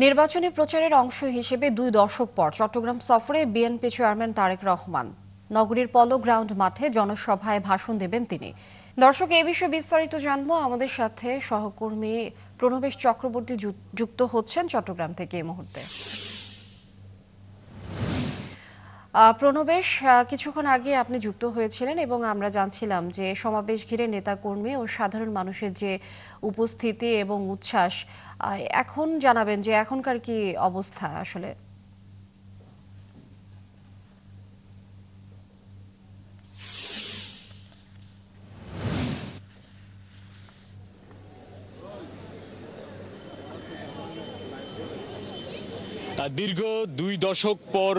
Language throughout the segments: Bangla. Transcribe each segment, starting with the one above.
নির্বাচনী প্রচারের অংশ হিসেবে 2 দশক পর চট্টগ্রাম সফরে বিএনপি চেয়ারম্যান তারেক রহমান। নগরীর পলো গ্রাউন্ড মাঠে জনসভায় ভাষণ দেবেন তিনি। দর্শক, এই বিষয়ে বিস্তারিত জানবো। আমাদের সাথে সহকর্মী প্রণবেশ চক্রবর্তী যুক্ত হচ্ছেন চট্টগ্রাম থেকে এই মুহূর্তে। প্রণবেশ, কিছুক্ষণ আগে আপনি যুক্ত হয়েছিলেন এবং আমরা জানছিলাম যে সমাবেশ ঘিরে নেতাকর্মী ও সাধারণ মানুষের যে উপস্থিতি এবং উচ্ছ্বাস, এখন জানাবেন যে এখনকার কি অবস্থা আসলে। দীর্ঘ 2 দশক পর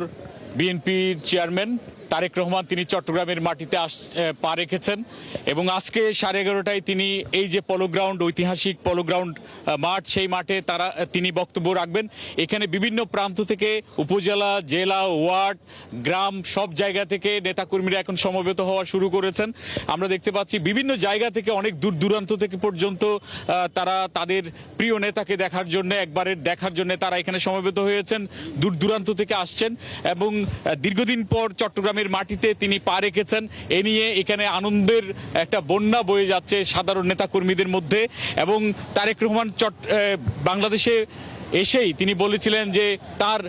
বিএনপির চেয়ারম্যান তারেক রহমান তিনি চট্টগ্রামের মাটিতে পা রেখেছেন এবং আজকে 11:30টায় তিনি এই যে পলো গ্রাউন্ড, ঐতিহাসিক পলো গ্রাউন্ড মাঠ, সেই মাঠে তিনি বক্তব্য রাখবেন। এখানে বিভিন্ন প্রান্ত থেকে উপজেলা, জেলা, ওয়ার্ড, গ্রাম সব জায়গা থেকে নেতাকর্মীরা এখন সমবেত হওয়া শুরু করেছেন। আমরা দেখতে পাচ্ছি বিভিন্ন জায়গা থেকে, অনেক দূর দূরান্ত থেকে পর্যন্ত তারা তাদের প্রিয় নেতাকে দেখার জন্য তারা এখানে সমবেত হয়েছেন, দূর দূরান্ত থেকে আসছেন এবং দীর্ঘদিন পর চট্টগ্রামের মাটিতে তিনি পা রেখেছেন। এ নিয়ে এখানে আনন্দের একটা বন্যা বয়ে যাচ্ছে সাধারণ নেতাকর্মীদের মধ্যে। এবং তারেক রহমান বাংলাদেশে এসেই তিনি বলেছিলেন যে তার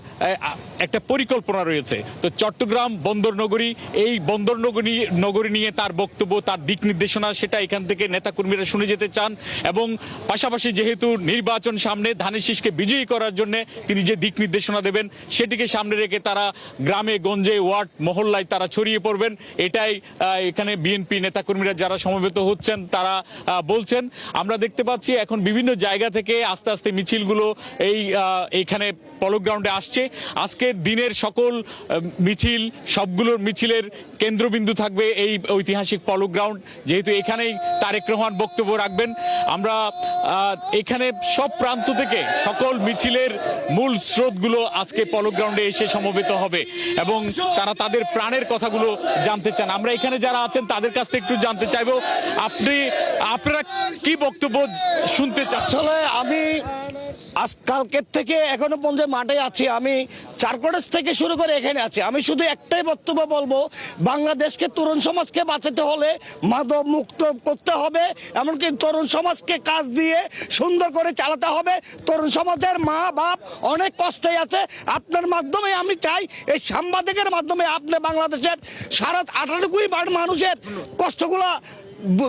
একটা পরিকল্পনা রয়েছে। তো চট্টগ্রাম বন্দর নগরী, এই বন্দর নগরী নিয়ে তার বক্তব্য, তার দিক নির্দেশনা, সেটা এখান থেকে নেতাকর্মীরা শুনে যেতে চান। এবং পাশাপাশি যেহেতু নির্বাচন সামনে, ধানের শীষকে বিজয়ী করার জন্য তিনি যে দিক নির্দেশনা দেবেন সেটিকে সামনে রেখে তারা গ্রামে গঞ্জে, ওয়ার্ড, মহল্লায় তারা ছড়িয়ে পড়বেন। এটাই এখানে বিএনপি নেতাকর্মীরা যারা সমবেত হচ্ছেন তারা বলছেন। আমরা দেখতে পাচ্ছি এখন বিভিন্ন জায়গা থেকে আস্তে আস্তে মিছিলগুলো এইখানে পলো গ্রাউন্ডে আসছে। আজকের দিনের সকল মিছিল, সবগুলোর মিছিলের কেন্দ্রবিন্দু থাকবে এই ঐতিহাসিক পলো গ্রাউন্ড, যেহেতু এখানেই তারেক রহমান বক্তব্য রাখবেন। আমরা এখানে সব প্রান্ত থেকে সকল মিছিলের মূল স্রোতগুলো আজকে পলো গ্রাউন্ডে এসে সমবেত হবে এবং তারা তাদের প্রাণের কথাগুলো জানতে চান। আমরা এখানে যারা আছেন তাদের কাছ থেকে একটু জানতে চাইবো, আপনারা কি বক্তব্য শুনতে চান? আসলে আমি কালকের থেকে এখনো পর্যন্ত মাঠে আছি। আমি চারকোটেজ থেকে শুরু করে এখানে আছি। আমি শুধু একটাই বক্তব্য বলবো, বাংলাদেশকে, তরুণ সমাজকে বাঁচাতে হলে মাদক মুক্ত করতে হবে, এমনকি তরুণ সমাজকে কাজ দিয়ে সুন্দর করে চালাতে হবে। তরুণ সমাজের মা বাপ অনেক কষ্টে আছে। আপনার মাধ্যমে আমি চাই, এই সাংবাদিকের মাধ্যমে আপনি বাংলাদেশের সারা 98 মানুষের কষ্টগুলা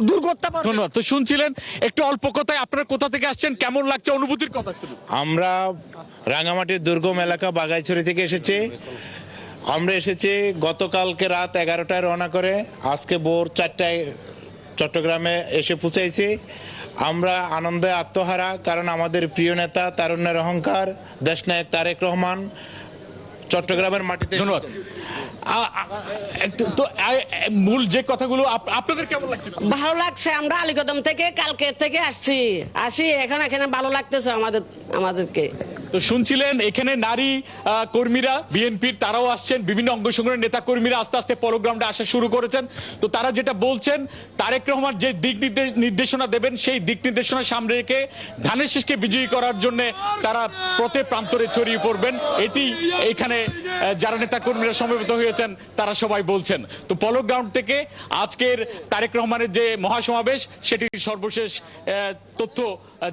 দূর করতে পারবেন। ধন্যবাদ। তো শুনছিলেন একটু অল্প কথায়, আপনারা কোথা থেকে আসছেন, কেমন লাগছে, অনুভূতির কথা শুনুন। আমরা রাঙামাটির দুর্গম এলাকা বাগাইছড়ি থেকে এসেছি। আমরা এসেছি গতকালকে রাত 11টায় রওনা করে আজকে ভোর 4টায় চট্টগ্রামে এসে পৌঁছাইছি। আমরা আনন্দে আত্মহারা, কারণ আমাদের প্রিয় নেতা, তারুণ্যের অহংকার, দেশনায়ক তারেক রহমান চট্টগ্রামের মাটিতে। ধন্যবাদ। তো মূল যে কথাগুলো আপনাদের কেমন লাগছে? ভালো লাগছে। আমরা আলীকদম থেকে কালকে থেকে আসি এখন এখানে ভালো লাগতেছে আমাদেরকে। তো শুনছিলেন এখানে নারী কর্মীরা বিএনপির তারাও আসছেন, বিভিন্ন অঙ্গ সংগঠনের নেতা কর্মীরা আস্তে আস্তে পলো গ্রাউন্ডে আসা শুরু করেছেন। তো তারা যেটা বলছেন, তারেক রহমান যে দিক নির্দেশনা দেবেন সেই দিক নির্দেশনা সামনে রেখে ধানের শীষকে বিজয়ী করার জন্য তারা পথে প্রান্তরে ছড়িয়ে পড়বেন। এটি এখানে যারা নেতা কর্মীরা সমবেত হয়েছেন তারা সবাই বলছেন। তো পলো গ্রাউন্ড থেকে আজকের তারেক রহমানের যে মহাসমাবেশ সেটির সর্বশেষ তথ্য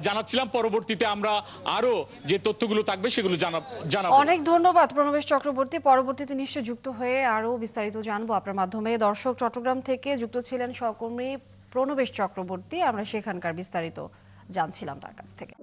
জানাচ্ছিলাম। পরবর্তীতে আমরা আরো যে তথ্যগুলো থাকবে সেগুলো জানাবো। অনেক ধন্যবাদ প্রণবেশ চক্রবর্তী। পরবর্তীতে নিশ্চয় যুক্ত হয়ে আরো বিস্তারিত জানবো আপনার মাধ্যমে। দর্শক, চট্টগ্রাম থেকে যুক্ত ছিলেন সহকর্মী প্রণবেশ চক্রবর্তী। আমরা সেখানকার বিস্তারিত জানছিলাম তার কাছ থেকে।